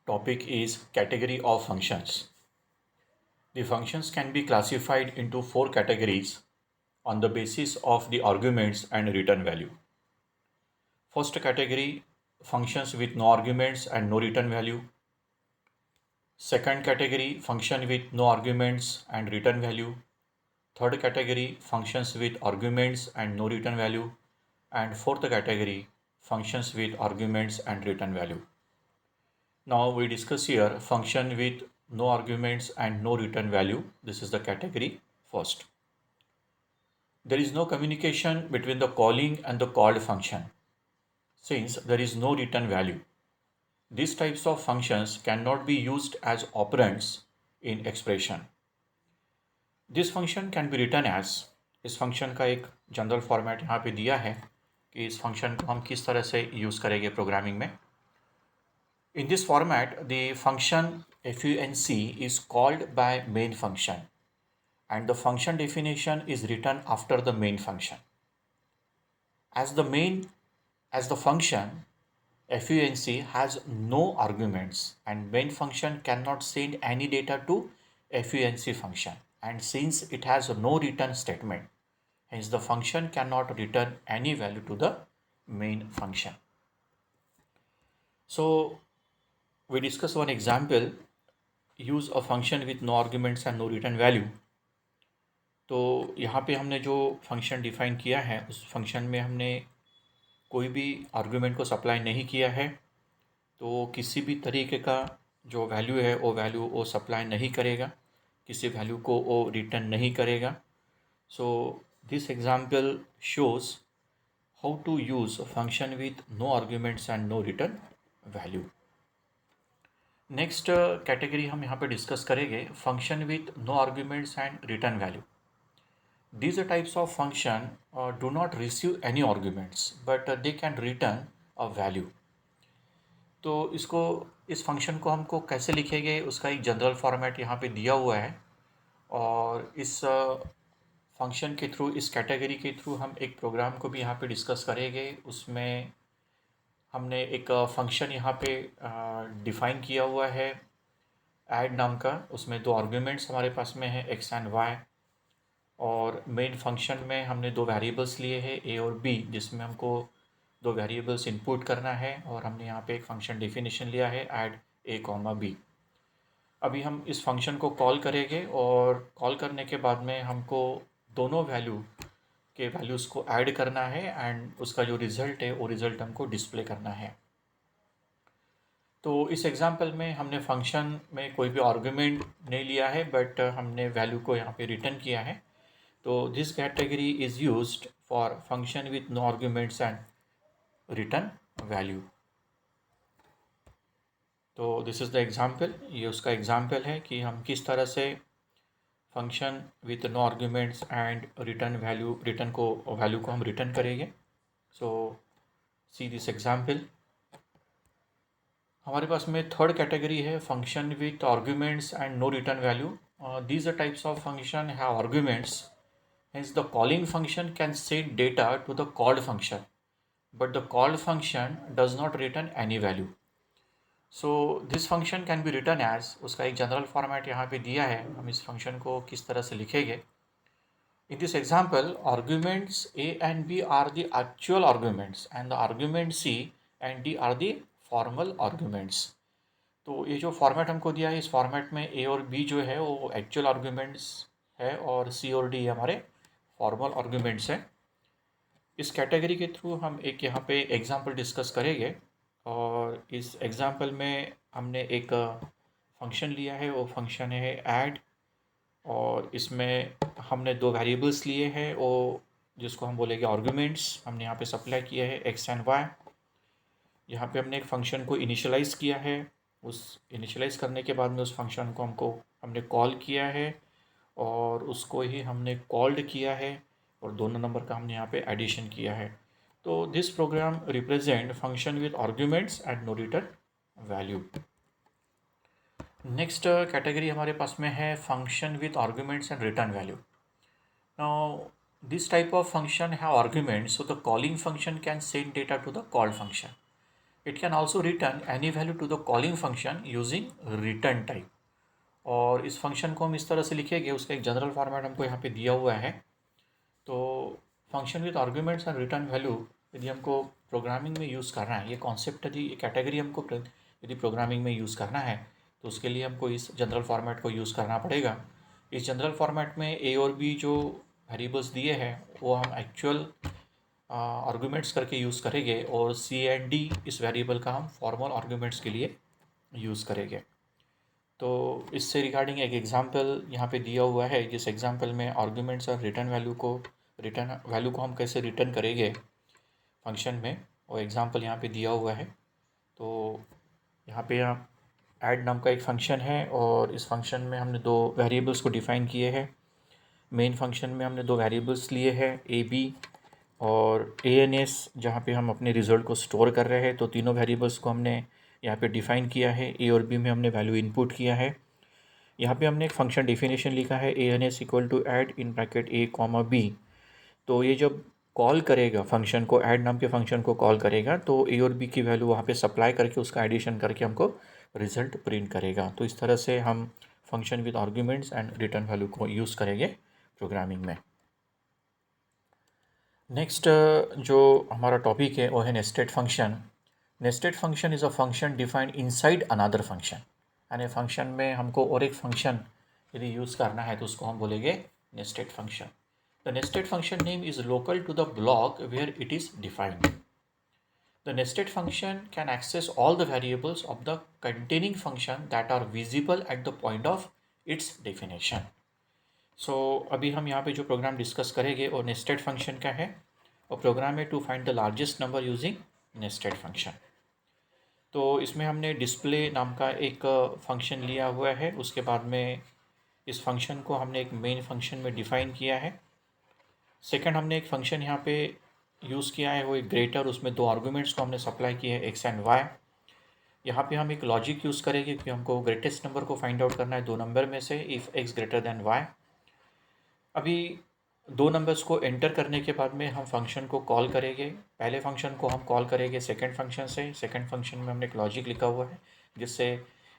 Topic is category of functions. The functions can be classified into four categories on the basis of the arguments and return value. First category, functions with no arguments and no return value. Second category, function with no arguments and return value. Third category, functions with arguments and no return value. And fourth category, functions with arguments and return value. Now we discuss here function with no arguments and no return value. This is the category first. There is no communication between the calling and the called function since there is no return value. These types of functions cannot be used as operands in expression. This function can be written as, इस function का एक general format यहाँ पे दिया है कि इस function को हम किस तरह से यूज़ करेंगे प्रोग्रामिंग में. In this format, the function func is called by main function and the function definition is written after the main function. As the function func has no arguments and main function cannot send any data to func function, and since it has no return statement, hence the function cannot return any value to the main function. So we discuss one example, use a function with no arguments and no return value. तो यहाँ पे हमने जो function define किया है उस function में हमने कोई भी आर्गुमेंट को सप्लाई नहीं किया है, तो किसी भी तरीके का जो वैल्यू है वो सप्लाई नहीं करेगा, किसी वैल्यू को वो रिटर्न नहीं करेगा. So this example shows how to use function with no arguments and no return value. Next category हम यहाँ पे डिस्कस करेंगे function with no arguments and return value. These types of function do not receive any arguments but they can return a value. तो इस function को हमको कैसे लिखेंगे उसका एक जनरल फॉर्मेट यहाँ पे दिया हुआ है और इस फंक्शन के थ्रू, इस कैटेगरी के थ्रू हम एक प्रोग्राम को भी यहाँ पे डिस्कस करेंगे. उसमें हमने एक फंक्शन यहाँ पे डिफ़ाइन किया हुआ है ऐड नाम का. उसमें दो आर्ग्यूमेंट्स हमारे पास में है एक्स एंड वाई और मेन फंक्शन में हमने दो वेरिएबल्स लिए हैं ए और बी, जिसमें हमको दो वेरिएबल्स इनपुट करना है और हमने यहाँ पे एक फंक्शन डेफिनेशन लिया है ऐड ए कॉमा बी. अभी हम इस फंक्शन को कॉल करेंगे और कॉल करने के बाद में हमको दोनों वैल्यू के वैल्यूज़ को ऐड करना है एंड उसका जो रिज़ल्ट है वो रिज़ल्ट हमको डिस्प्ले करना है. तो इस एग्जांपल में हमने फंक्शन में कोई भी आर्गुमेंट नहीं लिया है बट हमने वैल्यू को यहाँ पे रिटर्न किया है. तो this category is used for function with no arguments and return value. तो दिस इज़ द एग्जांपल, ये उसका एग्जांपल है कि हम किस तरह से function with no arguments and return value को हम रिटर्न करेंगे. So see this example. हमारे पास में थर्ड कैटेगरी है function with arguments and no return value. These are types of function have arguments. Hence, the calling function can send data to the called function, but the called function does not return any value. So, this function can be written as, उसका एक general format यहाँ पे दिया है, हम इस function को किस तरह से लिखेंगे. In this example, arguments a and b are the actual arguments and the argument c and d are the formal arguments. तो ये जो फॉर्मेट हमको दिया है इस फॉर्मेट में a और b जो है वो एक्चुअल आर्ग्यूमेंट्स है और c और d हमारे फॉर्मल आर्ग्यूमेंट्स हैं. इस कैटेगरी के थ्रू हम एक यहाँ पे एग्जांपल डिस्कस करेंगे और इस एग्जांपल में हमने एक फंक्शन लिया है, वो फंक्शन है ऐड और इसमें हमने दो वेरिएबल्स लिए हैं वो जिसको हम बोलेंगे आर्ग्यूमेंट्स. हमने यहाँ पे सप्लाई किया है एक्स एंड वाई. यहाँ पे हमने एक फंक्शन को इनिशियलाइज़ किया है, उस इनिशियलाइज़ करने के बाद में उस फंक्शन को हमने कॉल किया है और उसको ही हमने कॉल्ड किया है और दोनों नंबर का हमने यहाँ पे एडिशन किया है. तो this program represent function with arguments and no return value. Next category हमारे पास में है function with arguments and return value. Now this type of function have arguments, so the calling function can send data to the called function it can also return any value to the calling function using return type. और इस function को हम इस तरह से लिखेंगे, उसका एक जनरल फॉर्मेट हमको यहाँ पे दिया हुआ है। तो function with arguments and return value यदि हमको प्रोग्रामिंग में यूज़ करना है, ये कॉन्सेप्ट यदि ये कैटेगरी हमको यदि प्रोग्रामिंग में यूज़ करना है तो उसके लिए हमको इस जनरल फॉर्मेट को यूज़ करना पड़ेगा। इस जनरल फॉर्मेट में ए और बी जो वेरिएबल्स दिए हैं वो हम एक्चुअल आर्गूमेंट्स करके यूज़ करेंगे, और सी एंड डी इस वेरिएबल का हम फॉर्मल आर्गूमेंट्स के लिए यूज़ करेंगे। तो इससे रिगार्डिंग एक एग्जांपल यहाँ पे दिया हुआ है, जिस एग्जांपल में आर्गूमेंट्स और रिटर्न वैल्यू को हम कैसे रिटर्न करेंगे फंक्शन में, वो एग्जांपल यहाँ पे दिया हुआ है। तो यहाँ पे हम ऐड नाम का एक फंक्शन है, और इस फंक्शन में हमने दो वेरिएबल्स को डिफ़ाइन किए हैं। मेन फंक्शन में हमने दो वेरिएबल्स लिए हैं, ए बी और ए एन एस, जहाँ पे हम अपने रिज़ल्ट को स्टोर कर रहे हैं। तो तीनों वेरिएबल्स को हमने यहाँ पे डिफ़ाइन किया है। ए और बी में हमने वैल्यू इनपुट किया है। यहाँ पे हमने एक फंक्शन डेफिनेशन लिखा है, A N S equal to add in bracket A comma B. तो ये जब कॉल करेगा फंक्शन को, ऐड नाम के फंक्शन को कॉल करेगा, तो ए और बी की वैल्यू वहाँ पे सप्लाई करके उसका एडिशन करके हमको रिजल्ट प्रिंट करेगा। तो इस तरह से हम function with arguments and return value को यूज़ करेंगे प्रोग्रामिंग में। नेक्स्ट जो हमारा टॉपिक है वो है nested function. Nested function is a function defined inside another function. यानी फंक्शन में हमको और एक फंक्शन यदि यूज़ करना है तो उसको हम बोलेंगे nested function. The nested function name is local to the block where it is defined. The nested function can access all the variables of the containing function that are visible at the point of its definition. So अभी हम यहाँ पे जो programme discuss करेंगे वो nested function का है, और प्रोग्राम है to find the largest number using nested function. तो इसमें हमने डिस्प्ले नाम का एक फंक्शन लिया हुआ है। उसके बाद में इस फंक्शन को हमने एक मेन फंक्शन में डिफ़ाइन किया है। सेकंड हमने एक फंक्शन यहाँ पे यूज़ किया है, वो एक ग्रेटर, उसमें दो आर्गूमेंट्स को हमने सप्लाई किया है, एक्स एंड वाई। यहाँ पे हम एक लॉजिक यूज़ करेंगे कि हमको ग्रेटेस्ट नंबर को फाइंड आउट करना है दो नंबर में से, if X greater than Y. अभी दो नंबर्स को एंटर करने के बाद में हम फंक्शन को कॉल करेंगे। पहले फंक्शन को हम कॉल करेंगे सेकंड फंक्शन से। सेकंड फंक्शन में हमने एक लॉजिक लिखा हुआ है जिससे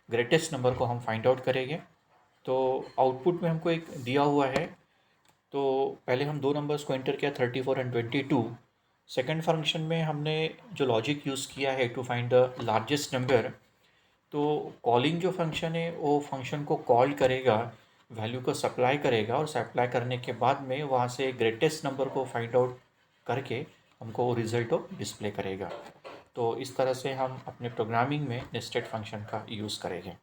ग्रेटेस्ट नंबर को हम फाइंड आउट करेंगे। तो आउटपुट में हमको एक दिया हुआ है। तो पहले हम दो नंबर्स को एंटर किया, 34 एंड 22। सेकंड फंक्शन में हमने जो लॉजिक यूज़ किया है to find the largest number, तो कॉलिंग जो फंक्शन है वो फंक्शन को कॉल करेगा, वैल्यू को सप्लाई करेगा, और सप्लाई करने के बाद में वहाँ से ग्रेटेस्ट नंबर को फाइंड आउट करके हमको वो रिज़ल्ट को डिस्प्ले करेगा। तो इस तरह से हम अपने प्रोग्रामिंग में नेस्टेड फंक्शन का यूज़ करेंगे।